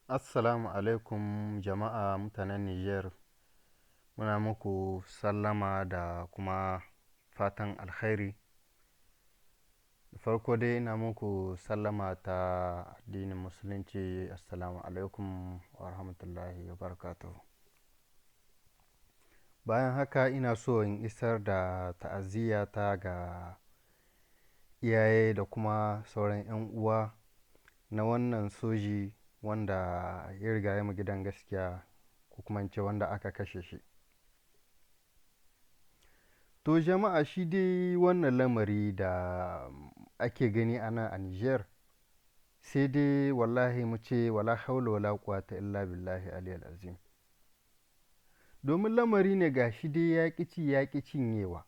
Assalamu alaikum jama'a mutanen Niger. Muna muku sallama da kuma fatan alkhairi. Da farko dai ina muku sallama ta addinin musulunci. Assalamu alaikum wa rahmatullahi wa barakatuhu. Bayan haka ina so in isar da ta'aziyya ta ga iyaye da kuma sauran 'yan uwa na wannan soji wanda ya riga mu gidan gaskiya, ko kuma in ce wanda aka kashe shi. To jama'a, shi dai wannan lamari da ake gani a nan a Niger, sai dai wallahi mu ce wala haula wala quwwata illa billahi aliyal azim. Domin lamari ne ga shi dai ya ƙici ya ƙi cinyewa.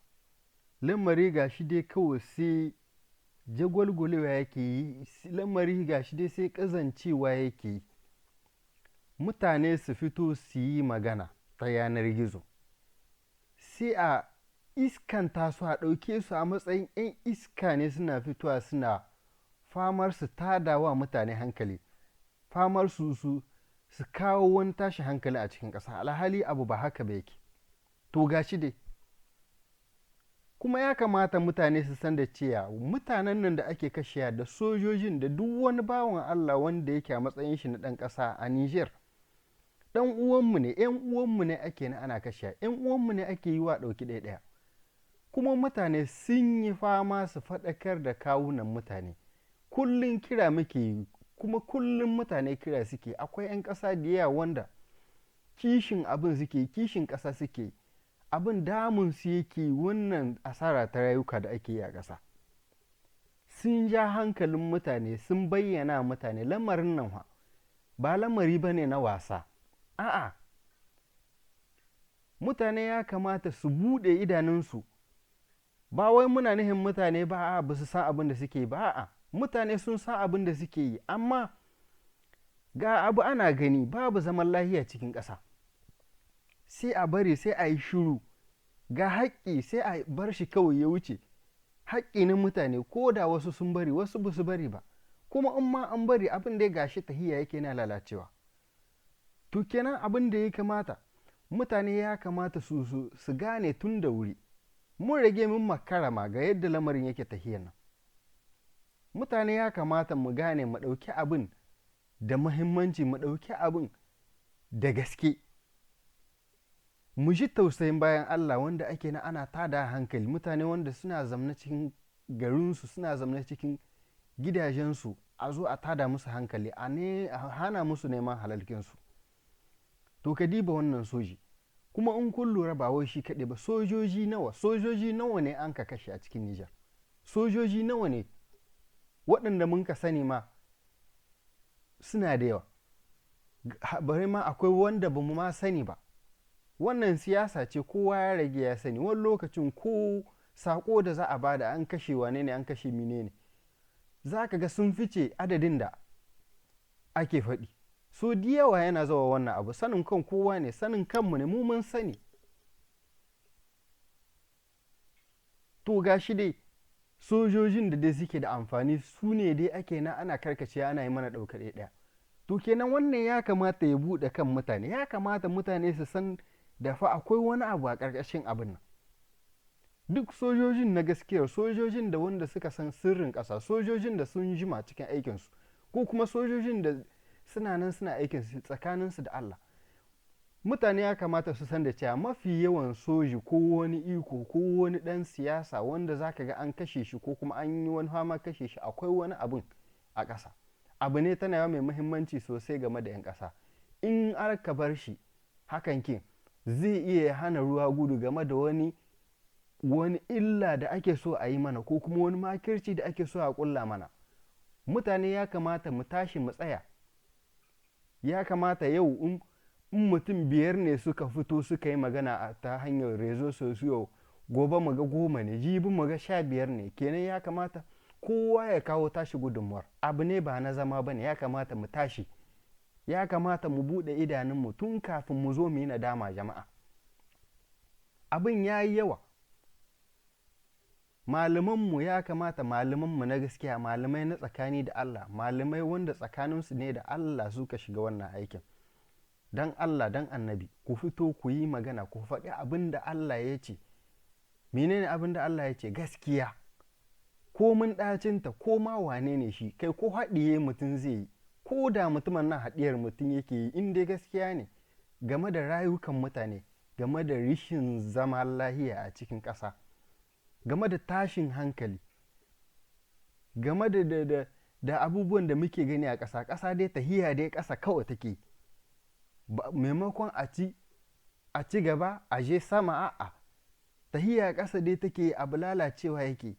Lamari ga shi dai kawai sai jagwalgwalewa yake yi, lamari ga shi dai sai ƙazancewa yake yi. Mutane su fito su yi magana ta yanar gizo, sai a iskanta su, a ɗauke su a matsayin 'yan iska ne suna fitowa suna famar su tada wa mutane hankali, famar su kawo wani tashi hankali a cikin ƙasa, alhali abu ba haka ba yake. To ga shi dai, kuma ya kamata mutane su san da cewa mutanen nan da ake kashewa da sojojin da duk wani bawan Allah wanda yake a matsayin shi na ɗan ƙasa a Niger, ɗan uwanmu ne, 'yan uwanmu ne ake na ana kashewa, 'yan uwanmu ne ake yi wa ɗauki ɗaya. Kuma mutane sun yi fama su faɗakar da kawunan mutane. Kullum kira muke yi, kuma kullum mutane kira suke. Akwai 'yan ƙasa da yawa wanda kishin abin suke, kishin ƙasa suke, abin damun su yake wannan asara ta rayuka da ake yi a ƙasa. Sun ja hankalin mutane, sun bayyana mutane lamarin nan ba lamari ba ne na wasa. A'a, mutane ya kamata su buɗe idanunsu. Ba wai muna nihin mutane ba ba su san abin da suke ba, a'a, mutane sun san abin da suke yi, amma ga abu ana gani babu zaman lahiya cikin ƙasa, sai a bari, sai a yi shiru. Ga haƙƙi sai a bar shi kawai ya wuce. Haƙƙi na mutane, ko da wasu sun bari wasu ba su bari ba, kuma in ma an bari abin da ya gashi tahiya yake na lalacewa. To kenan abin da ya kamata mutane ya kamata su gane tun da wuri. Mun rage mun makara ma ga yadda lamarin yake tahiyan nan. Mutane ya kamata mu gane, mu ɗauki abin da muhimmanci, mu ɗauki abin da gaske. Mu ji tausayin bayan Allah wanda ake na ana tada hankali, mutane wanda suna zamna cikin garinsu, suna zamna cikin gidajensu, a zo a tada musu hankali, a hana musu neman halalkinsu. To ka diba wannan soji, kuma in kun lura ba wai shi kaɗai ba, sojoji nawa ne an ka kashe a cikin Nijar? Sojoji nawa ne waɗanda mun ka sani ma suna da yawa, bari ma akwai wanda ba mu ma sani ba. Wannan siyasa ce, kowa ya rage ya sani. Wani lokacin ko saƙo da za a bada an kashe wane ne, an kashe mine ne, za ka ga sun fice adadin da ake faɗi. So da yawa yana zawa wannan abu, sanin kan kowa ne, sanin kanmu ne, mu mun sani. To ga shi dai, sojojin da dai suke da amfani su ne dai ake na ana karkace ana yi mana ɗaukar ɗaya. To kenan wannan ya kamata ya buɗe kan mutane, ya kamata mutane su san da fa akwai wani abu a ƙarƙashin abin nan. Duk sojojin na gaskiyar, sojojin da wanda suka san sirrin ƙasa, sojojin da sun jima cikin aikinsu, ko kuma sojojin da suna nan suna aikinsu tsakaninsu da Allah. Mutane ya kamata su san da cewa mafi yawan soji ko wani iko ko wani ɗan siyasa wanda za ka ga an kashe shi ko kuma an yi wani fama kashe shi, akwai wani abun a ƙasa. Abu ne tana yawa mai muhimmanci sosai game da 'yan ƙasa. In aka bar shi hakan ke zai iya hana ruwa gudu game da wani illa da ake so a yi mana, ko kuma wani makirci da ake so a ƙulla mana. Mutane ya kamata mu tashi mu tsaya. Ya kamata yau in mutum 5 ne suka fito suka yi magana ta hanyar rezo sosiyo, gobe mu ga 10 ne, jibi mu ga 15 ne, kenan ya kamata kowa ya kawo tashi gudunmuwar. Abu ne ba na zama ba ne, ya kamata mu tashi, ya kamata mu buɗe idanunmu tun kafin mu zo mu yi nadama jama'a. Abin ya yi yawa. malamanmu ya kamata, malamanmu na gaskiya, malamai na tsakani da Allah, malamai wanda tsakaninsu ne da Allah suka shiga wannan aikin, don Allah don annabi ku fito ku yi magana, ku faɗi abin da Allah ya ce. Menene abin da Allah ya ce? Gaskiya, ko mun ɗacinta, ko ma wane ne shi, kai ko haɗiye mutum zai yi, ko da mutumin nan haɗiyar mutum yake yi, in dai gaskiya ne game da rayukan mutane, game da rishin zama lahiya a cikin ƙasa, game da tashin hankali, game da abubuwan da muke gani a ƙasa. Ƙasa dai tahiya dai ƙasa kawai take, maimakon a ci gaba a je sama, a'a tahiya ƙasa dai take, abu lalacewa yake.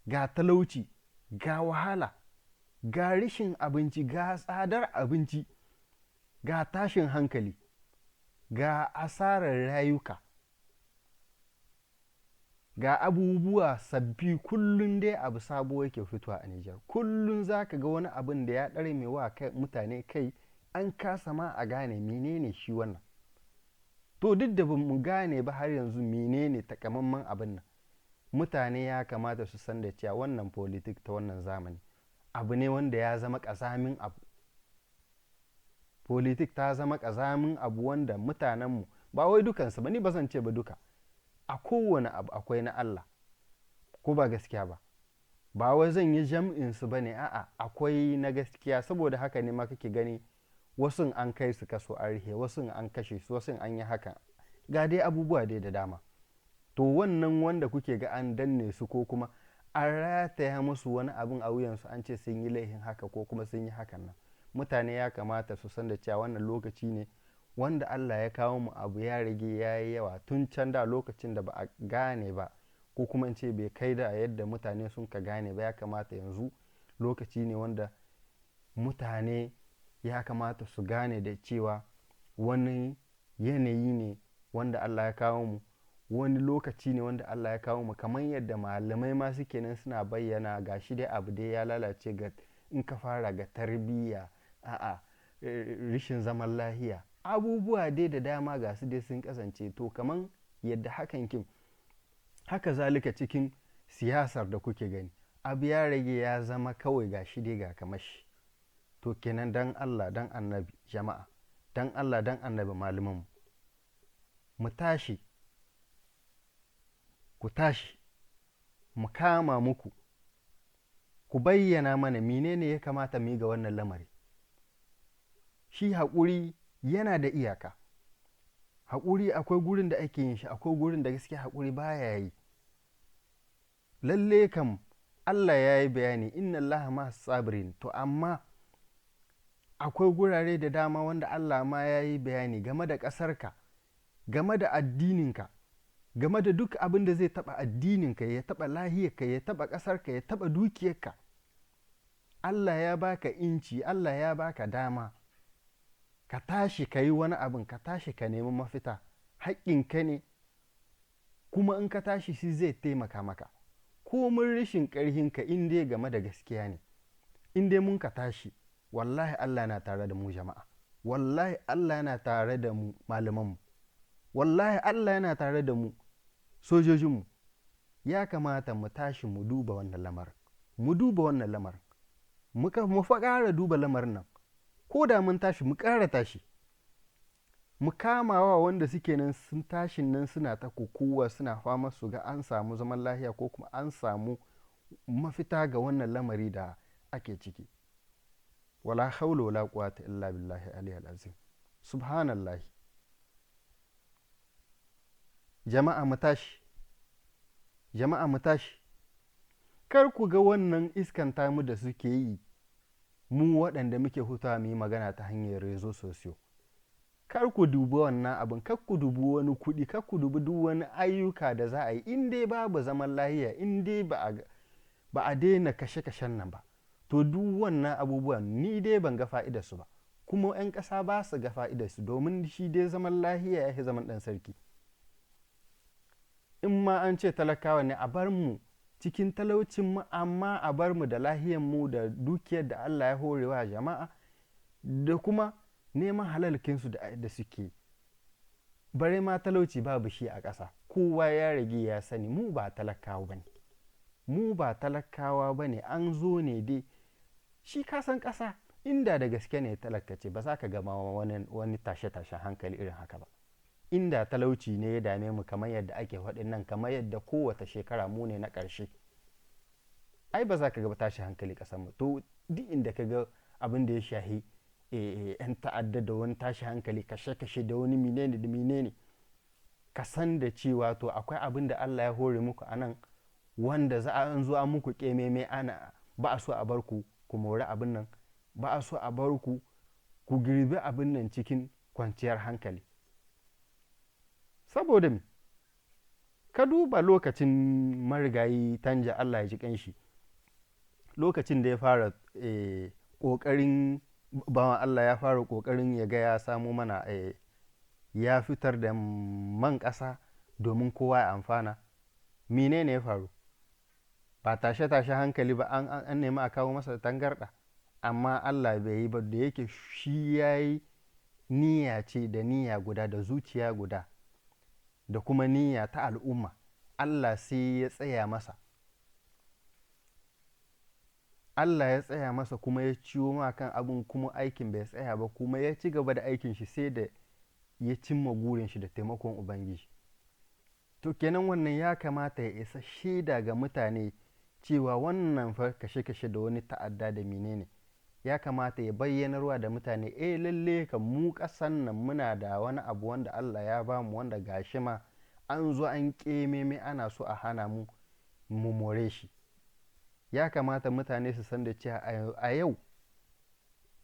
Ga talauci, ga wahala, ga rishin abinci, ga tsadar abinci, ga tashin hankali, ga asarar rayuka, ga abubuwa sabbi. Kullum dai abu sabo yake fitowa a Nijar. Kullum za ka ga wani abin da ya ɗare mai wa mutane kai, an kasa ma a gane menene shi wannan. To duk da ba mu gane ba har yanzu menene takamaiman abin nan, mutane ya kamata su san da cewa wannan politik ta wannan zamani abu ne wanda ya zama ƙazamin abu. Politik ta zama ƙazamin abu wanda mutanenmu, ba wai dukansu ba, ni ba zan ce ba duka, a kowane abu akwai na Allah, ko ba gaskiya ba. Ba wai zan yi jam'insu ba ne, a'a akwai na gaskiya. Saboda haka ne ma kake gani wasu an kai su kaso an rihe, wasu an kashe su, wasu an yi haka, ga dai abubuwa dai da dama. To wannan wanda kuke ga an danne su, ko kuma an rataya musu wani abin a wuyansu, an ce sun yi laihin haka ko kuma sun yi hakan nan, mutane ya kamata su san da cewa wannan lokaci ne wanda Allah ya kawo mu, abu ya rage ya yi yawa tun can da, lokacin da ba a gane ba, ko kuma in ce bai kai da yadda mutane sun ka gane ba. Ya kamata yanzu lokaci ne wanda mutane ya kamata su gane da cewa wani yanayi ne wanda Allah ya kawo mu, wani lokaci ne wanda Allah ya kawo mu, kamar yadda malamai ma suke nan suna bayyana ga shi dai abu dai ya lalace, ga in ka fara ga tarbiyya, a'a rishin zaman lahiya, abubuwa dai da dama ga su dai sun kasance. To kamar yadda hakan kin, haka zalika cikin siyasar da kuke gani, abu ya rage ya zama kawai ga shi dai ga kamashi. To kenan dan Allah dan annabi jama'a, dan Allah dan annabi malamanmu, mu tashi, ku tashi, mu kama muku, ku bayyana mana menene ya kamata mu yi ga wannan lamari. Shi haƙuri yana da iyaka. Haƙuri akwai gurin da ake yin shi, akwai gurin da gaskiya haƙuri baya yi. Lalle kam Allah ya yi bayani, inna Allah ma sabirin. To amma akwai gurare da dama wanda Allah ma ya yi bayani game da ƙasarka, game da addininka, game da duk abin da zai taɓa addininka, ya taɓa lahiyarka, ya taɓa ƙasarka, ya taɓa dukiyarka. Allah ya baka inci, Allah ya baka dama, ka tashi ka yi wani abin, ka tashi ka nemi mafita, haƙƙinka ne, kuma in ka tashi shi zai taimaka maka. Komin rashin ƙarhinka, in dai game da gaskiya ne, in dai mun ka tashi, wallahi Allah na tare da mu jama'a, wallahi Allah yana tare da mu malamanmu, wallahi Allah yana tare da mu sojojinmu. Ya kamata mu tashi mu duba wannan lamarin, mu duba wannan lamarin, mu fa ƙara duba lamarin nan, ko da mun tashi mu ƙara tashi, mu kamawa wanda suke nan sun tashin nan suna ta kokowa, suna fama su ga an samu zaman lahiya, ko kuma an samu mafita ga wannan lamari da ake ciki. Wala haula wala quwwata illa billahi aliyyil azim. Subhanallah. Jama'a mu tashi, jama'a mu tashi, kar ku ga wannan iskanta mu da suke yi, mu waɗanda muke hutawa mu yi magana ta hanyar rezo sosiyo. Kar ku dubi wannan abin, kar ku dubi wani kuɗi, kar ku dubi duk wani ayyuka da za a yi, in dai babu zaman lahiya, in dai ba a daina kashe-kashen nan ba, to duk wannan abubuwan ni dai ban ga fa'idarsu ba, kuma 'yan ƙasa ba su ga fa'idarsu, domin shi dai zaman lahiya ya fi zaman ɗan sarki. In ma an ce talakawa ne, a bar mu cikin talaucin mu, amma a bar mu da lahiyan mu, da dukiyar da Allah ya horewa jama'a, da kuma neman halalkinsu da suke. Bare ma talauci babu shi a ƙasa, kowa ya rage ya sani mu ba talakawa ba ne, mu ba talakawa ba ne, an zo ne dai. Shi kasan ƙasa inda da gaske ne talakace ba za ka gama wani tashe-tashen hankali irin haka ba. Inda talauci ne ya dame mu kamar yadda ake faɗin nan, kamar yadda kowace shekara mu ne na ƙarshe, ai ba za ka ga tashi hankali ƙasar mu. To duk inda ka ga abin da ya shahi 'yan ta'adda da wani tashi hankali, kashe-kashe da wani menene da menene, ka san da cewa to akwai abin da Allah ya hore muku a nan wanda za a zo an muku ƙememe, ana ba a so a bar ku ku mori abin nan, ba a so a bar ku ku girbi abin nan cikin kwanciyar hankali. Saboda me? Ka duba lokacin marigayi Tanja, Allah ya ji kanshi, lokacin da ya fara ƙoƙarin bawan Allah ya fara ƙoƙarin ya ga ya samo mana ya fitar da man ƙasa domin kowa ya amfana. Menene ya faru? Ba tashe-tashe hankali ba, an nemi a kawo masa tangarɗa, amma Allah bai yi ba, da yake shi ya yi niyya ce da niyya guda da zuciya guda da kuma niyya ta al'umma. Allah sai ya tsaya masa. Allah ya tsaya masa kuma ya ciwo ma kan abin, kuma aikin bai tsaya ba, kuma ya ci gaba da aikin shi sai da ya cimma gurin shi da taimakon Ubangiji. To kenan wannan ya kamata ya isa shaida ga mutane cewa wannan fa kashe-kashe da wani ta'adda da menene, ya kamata ya bayyanarwa da mutane lalle kan mu ƙasan nan muna da wani abu wanda Allah ya bamu, wanda gashi ma an zo an ƙememe ana so a hana mu mu more shi. Ya kamata mutane su san da cewa a yau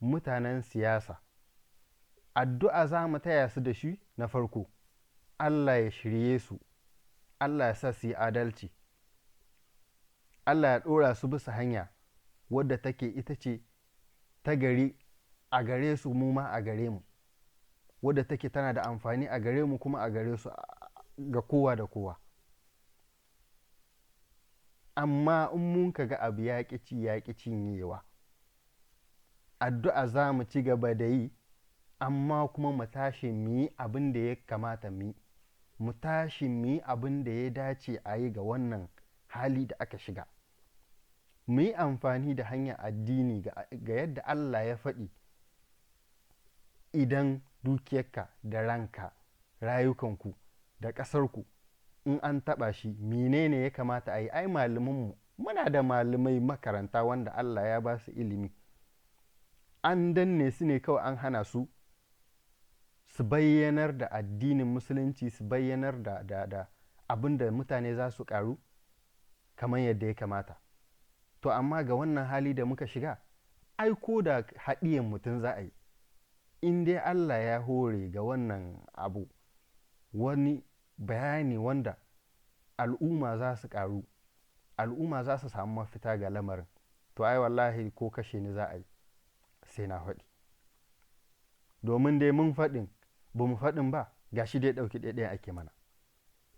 mutanen siyasa addu'a za mu taya su da shi. Na farko, Allah ya shirye su, Allah ya sa su yi adalci, Allah ya ɗora su bisa hanya wadda take ita ce ta gari a gare su, mu ma a gare mu, wadda take tana da amfani a gare mu kuma a gare su, ga kowa da kowa. Amma in mun ka ga abu ya ƙi ya ƙi cinyewa, addu'a za mu ci gaba da yi, amma kuma mu tashi mu yi abin da ya kamata mu yi, mu tashi mu yi abin da ya dace a yi ga wannan hali da aka shiga. Mu yi amfani da hanyar addini ga yadda Allah ya faɗi, idan dukiyarka da ranka, rayukanku da ƙasarku in an taɓa shi menene ya kamata a yi. Ai malamanmu, muna da malamai makaranta wanda Allah ya ba su ilimi, an danne su ne kawai, an hana su su bayyanar da addinin musulunci, su bayyanar da abin da mutane za su ƙaru kamar yadda ya kamata. To amma ga wannan hali da muka shiga, ai ko da haɗiyan mutum za a yi, in dai Allah ya hore ga wannan abu wani bayani wanda al'umma za su ƙaru, al'umma za su samu mafita ga lamarin, to ai wallahi ko kashe ni za a yi sai na faɗi. Domin dai mun faɗin ba mu faɗin ba, ga shi dai ɗauki ɗaiɗayan ake mana.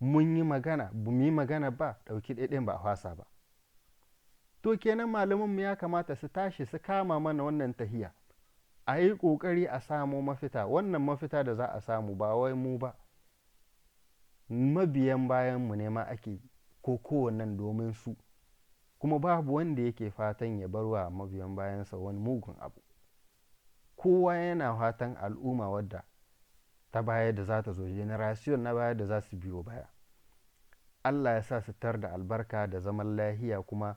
Mun yi magana ba mu yi magana ba, ɗauki ɗaiɗayan ba a fasa ba. To kenan malamanmu ya kamata su tashi su kama mana wannan tahiya, a yi ƙoƙari a samo mafita. Wannan mafita da za a samu ba wai mu ba, mabiyan bayanmu ne ma ake ko kowannen domin su, kuma babu wanda yake fatan ya bar wa mabiyan bayansa wani mugun abu. Kowa yana fatan al'umma wadda ta baya da za ta zo, generation na baya da za su biyo baya, Allah ya sa su tar da albarka da zaman lahiya, kuma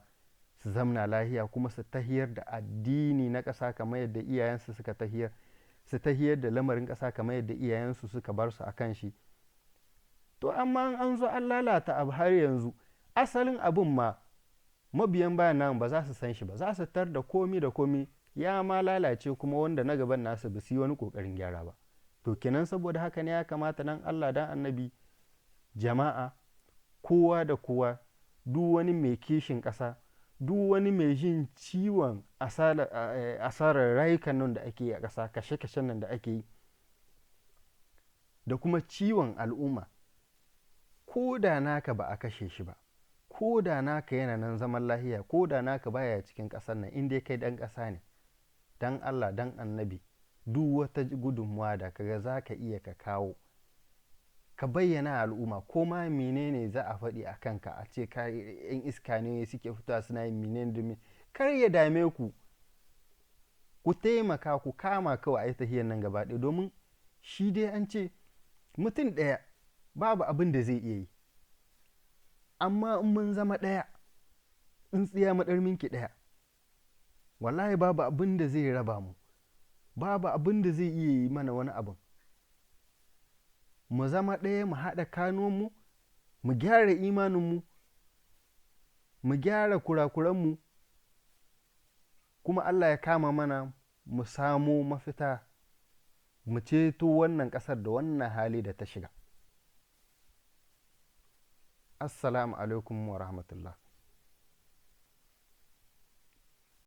su zamna lahiya, kuma su tahiyar da addini na ƙasa kamar yadda iyayensu suka tahiyar, su tahiyar da lamarin ƙasa kamar yadda iyayensu suka bar su a kan shi. To amma an zo an lalata abu har yanzu, asalin abun ma mabiyan bayan nan ba za su san shi ba, za su tar da komi da komi ya ma lalace, kuma wanda na gaban nasu ba su yi wani ƙoƙarin gyara ba. To kenan saboda haka ne ya kamata nan Allah dan annabi, jama'a, kowa da kowa, duk wani mai kishin ƙasa, duk wani mai jin ciwon asarar rayukan nan da ake yi a ƙasa, kashe-kashen nan da ake yi, da kuma ciwon al'umma, ko da naka ba a kashe shi ba, ko da naka yana nan zaman lahiya, ko da naka baya cikin ƙasar nan, in dai kai ɗan ƙasa ne, dan Allah dan annabi, duk wata gudunmuwa da kaga za ka iya ka kawo ka bayyana al'umma ko ma menene za a faɗi a kanka a ce ka yan iska ne suke fitowa suna yin menene da kar ya dame ku. Ku taimaka ku kama kawai a yi tahiyar nan gaba ɗaya, domin shi dai an ce mutum ɗaya babu abin da zai iya yi, amma in mun zama ɗaya tsintsiya maɗaurinki ɗaya, wallahi babu abin da zai raba mu, babu abin da zai iya yi mana wani abin. Mu zama ɗaya, mu haɗa kanunmu, mu gyara imaninmu, mu gyara kurakuranmu, kuma Allah ya kama mana mu samo mafita, mu ceto wannan ƙasar da wannan hali da ta shiga. Assalamu alaikum wa rahmatullah.